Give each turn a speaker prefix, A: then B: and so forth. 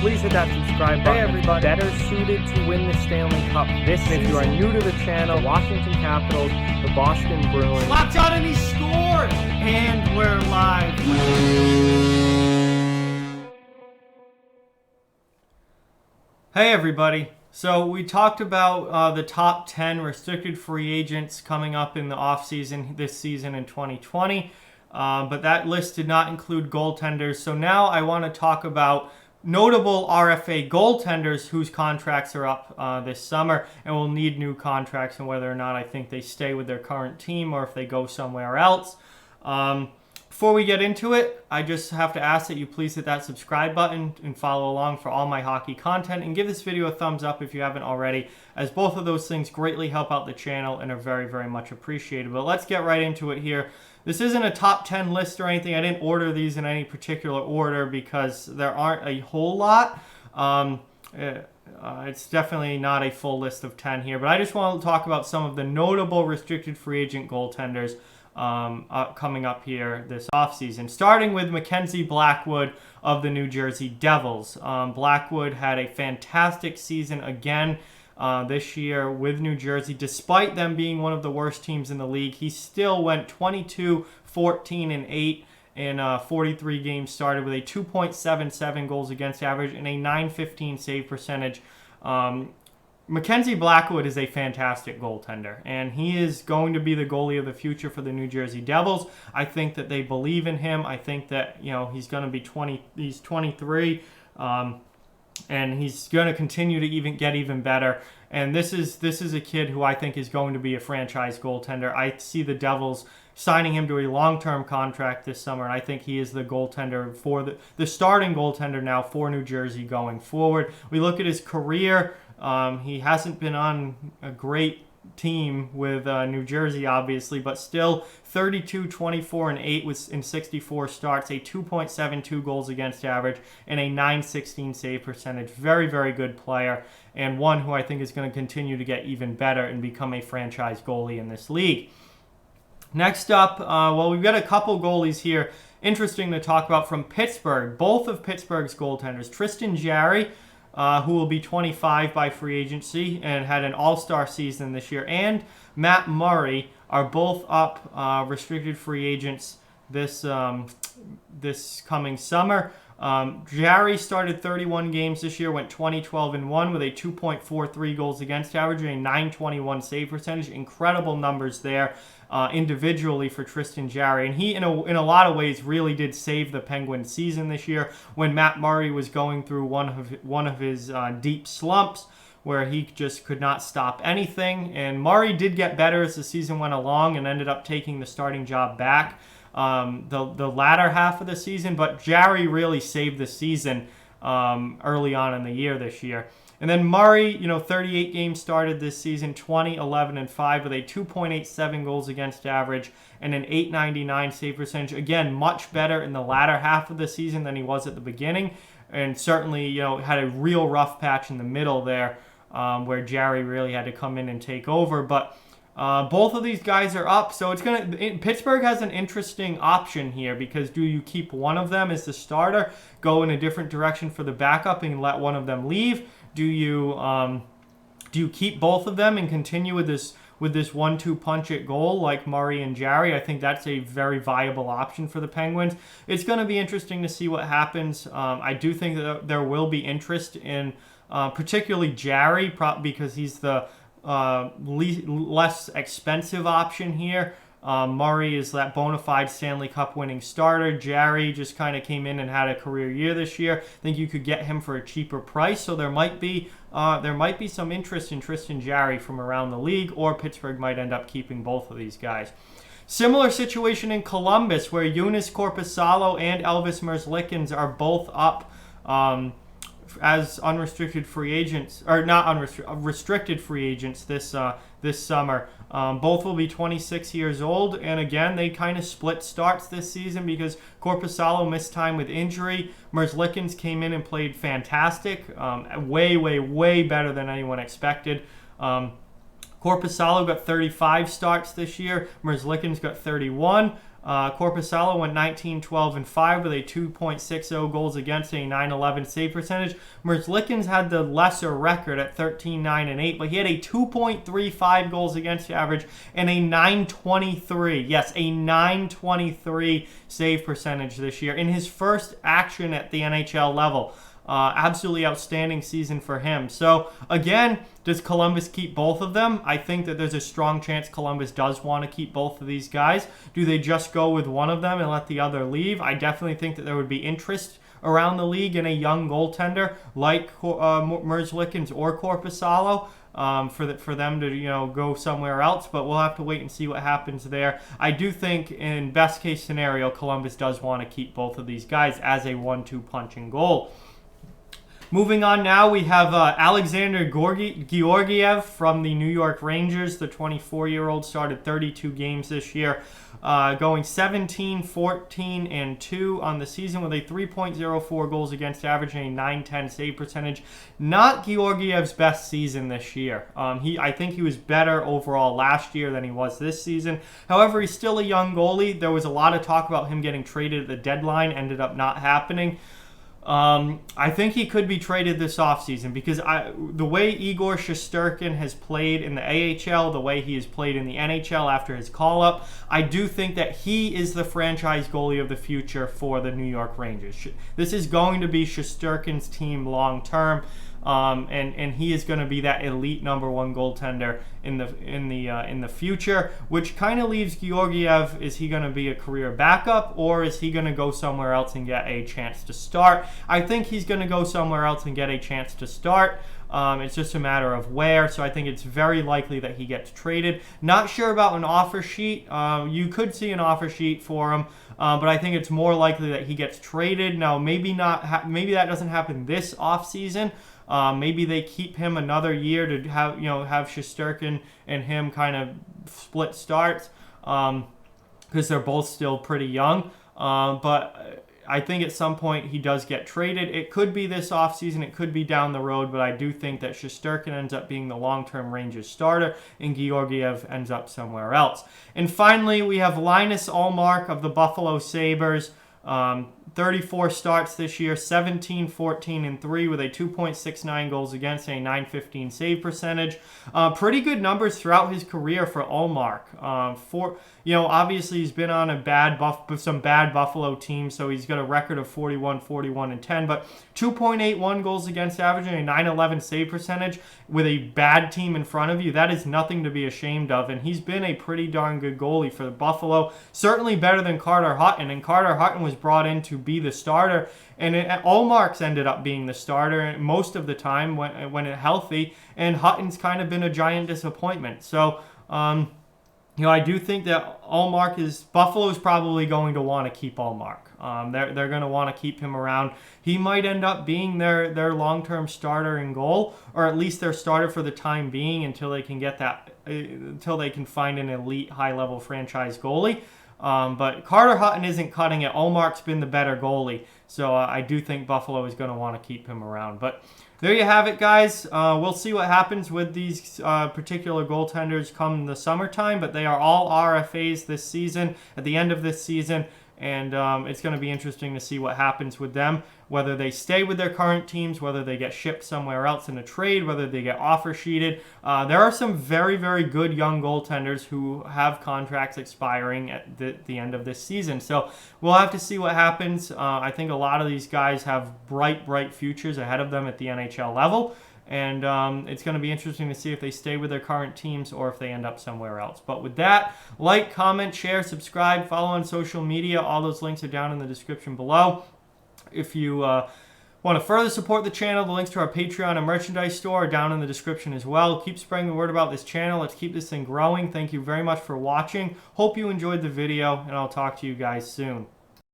A: please hit that subscribe button. Hey everybody, better suited to win the Stanley Cup this season. If you are new to the channel, Washington Capitals, the Boston Bruins.
B: Locked on and he scored! And we're live. Hey everybody. So we talked about the top 10 restricted free agents coming up in the offseason this season in 2020. But that list did not include goaltenders. So now I want to talk about notable RFA goaltenders whose contracts are up this summer and will need new contracts, and whether or not I think they stay with their current team or if they go somewhere else. Before we get into it, I just have to ask that you please hit that subscribe button and follow along for all my hockey content, and give this video a thumbs up if you haven't already, as both of those things greatly help out the channel and are very, very much appreciated. But let's get right into it here. This isn't a top 10 list or anything. I didn't order these in any particular order because there aren't a whole lot. It's definitely not a full list of 10 here, but I just want to talk about some of the notable restricted free agent goaltenders coming up here this offseason, starting with Mackenzie Blackwood of the New Jersey Devils. Blackwood had a fantastic season again this year with New Jersey. Despite them being one of the worst teams in the league, he still went 22, 14, and 8 in 43 games started, with a 2.77 goals against average and a .915 save percentage. Mackenzie Blackwood is a fantastic goaltender, and he is going to be the goalie of the future for the New Jersey Devils. I think that they believe in him. I think that, he's going to be 23, and he's going to continue to get even better. And this is a kid who I think is going to be a franchise goaltender. I see the Devils signing him to a long-term contract this summer, and I think he is the goaltender for the starting goaltender now for New Jersey going forward. We look at his career. He hasn't been on a great team with New Jersey, obviously, but still 32, 24, and 8 in 64 starts, a 2.72 goals against average, and a .916 save percentage. Very, very good player, and one who I think is going to continue to get even better and become a franchise goalie in this league. Next up, we've got a couple goalies here interesting to talk about from Pittsburgh. Both of Pittsburgh's goaltenders, Tristan, Jarry, who will be 25 by free agency and had an all-star season this year, and Matt Murray are both up restricted free agents this coming summer. Jarry started 31 games this year, went 20, 12, and 1 with a 2.43 goals against average and a .921 save percentage. Incredible numbers there individually for Tristan Jarry. And he, in a lot of ways, really did save the Penguins season this year when Matt Murray was going through one of his deep slumps where he just could not stop anything. And Murray did get better as the season went along and ended up taking the starting job back the latter half of the season, but Jarry really saved the season early on in the year this year. And then Murray, 38 games started this season, 20, 11, and 5 with a 2.87 goals against average and an .899 save percentage. Again, much better in the latter half of the season than he was at the beginning, and certainly, had a real rough patch in the middle there where Jarry really had to come in and take over. But both of these guys are up, so Pittsburgh has an interesting option here, because do you keep one of them as the starter, go in a different direction for the backup, and let one of them leave? Do you keep both of them and continue with this 1-2 punch at goal like Murray and Jarry? I think that's a very viable option for the Penguins. It's going to be interesting to see what happens. I do think that there will be interest in particularly Jarry, because he's the less expensive option here. Murray is that bona fide Stanley Cup winning starter. Jarry just kind of came in and had a career year this year. I think you could get him for a cheaper price, so there might be some interest in Tristan Jarry from around the league, or Pittsburgh might end up keeping both of these guys. Similar situation in Columbus, where Joonas Korpisalo and Elvis Merzlikins are both up as unrestricted free agents, or not unrestricted, restricted free agents this summer. Both will be 26 years old, and again, they kind of split starts this season because Korpisalo missed time with injury. Merzlikins came in and played fantastic, way better than anyone expected. Korpisalo got 35 starts this year. Merzlikins got 31. Korpisalo went 19-12-5 with a 2.60 goals against, a 9.11 save percentage. Merzlikins had the lesser record at 13-9-8, but he had a 2.35 goals against average and a 9.23. Yes, a 9.23 save percentage this year in his first action at the NHL level. Absolutely outstanding season for him. So again, does Columbus keep both of them? I think that there's a strong chance Columbus does want to keep both of these guys. Do they just go with one of them and let the other leave? I definitely think that there would be interest around the league in a young goaltender like Merzlikins or Korpisalo. For them to go somewhere else, but we'll have to wait and see what happens there. I do think in best case scenario, Columbus does want to keep both of these guys as a 1-2 punch in goal. Moving on now, we have Alexander Georgiev from the New York Rangers. The 24-year-old started 32 games this year, going 17-14-2 on the season with a 3.04 goals against average and a 9.10 save percentage. Not Georgiev's best season this year. I think he was better overall last year than he was this season. However, he's still a young goalie. There was a lot of talk about him getting traded at the deadline. Ended up not happening. I think he could be traded this offseason because the way Igor Shesterkin has played in the AHL, the way he has played in the NHL after his call-up, I do think that he is the franchise goalie of the future for the New York Rangers. This is going to be Shesterkin's team long-term. And he is going to be that elite number one goaltender in the future, which kind of leaves Georgiev. Is he going to be a career backup, or is he going to go somewhere else and get a chance to start? I think he's going to go somewhere else and get a chance to start. It's just a matter of where, so I think it's very likely that he gets traded. Not sure about an offer sheet. You could see an offer sheet for him, but I think it's more likely that he gets traded. Now, maybe not. Maybe that doesn't happen this offseason. Maybe they keep him another year to have Shesterkin and him kind of split starts because they're both still pretty young. But I think at some point he does get traded. It could be this offseason. It could be down the road. But I do think that Shesterkin ends up being the long-term Rangers starter and Georgiev ends up somewhere else. And finally, we have Linus Omark of the Buffalo Sabres. 34 starts this year, 17-14-3 with a 2.69 goals against and a 9.15 save percentage. Pretty good numbers throughout his career for Omark. Obviously he's been on some bad Buffalo teams, so he's got a record of 41-41-10, but 2.81 goals against average and a 9.11 save percentage with a bad team in front of you. That is nothing to be ashamed of, and he's been a pretty darn good goalie for Buffalo. Certainly better than Carter Hutton, and Carter Hutton was brought in to be the starter, and Omark's ended up being the starter most of the time when it's healthy, and Hutton's kind of been a giant disappointment. So, I do think that Buffalo's probably going to want to keep Omark. They're going to want to keep him around. He might end up being their long-term starter in goal, or at least their starter for the time being until they can find an elite high-level franchise goalie. But Carter Hutton isn't cutting it. Omark's been the better goalie, so I do think Buffalo is going to want to keep him around. But there you have it, guys. We'll see what happens with these particular goaltenders come the summertime, but they are all RFAs this season, at the end of this season, and it's going to be interesting to see what happens with them, whether they stay with their current teams, whether they get shipped somewhere else in a trade, whether they get offer sheeted. There are some very, very good young goaltenders who have contracts expiring at the end of this season. So we'll have to see what happens. I think a lot of these guys have bright futures ahead of them at the NHL level. And it's going to be interesting to see if they stay with their current teams or if they end up somewhere else. But with that, like, comment, share, subscribe, follow on social media. All those links are down in the description below. If you want to further support the channel, the links to our Patreon and merchandise store are down in the description as well. Keep spreading the word about this channel. Let's keep this thing growing. Thank you very much for watching. Hope you enjoyed the video, and I'll talk to you guys soon.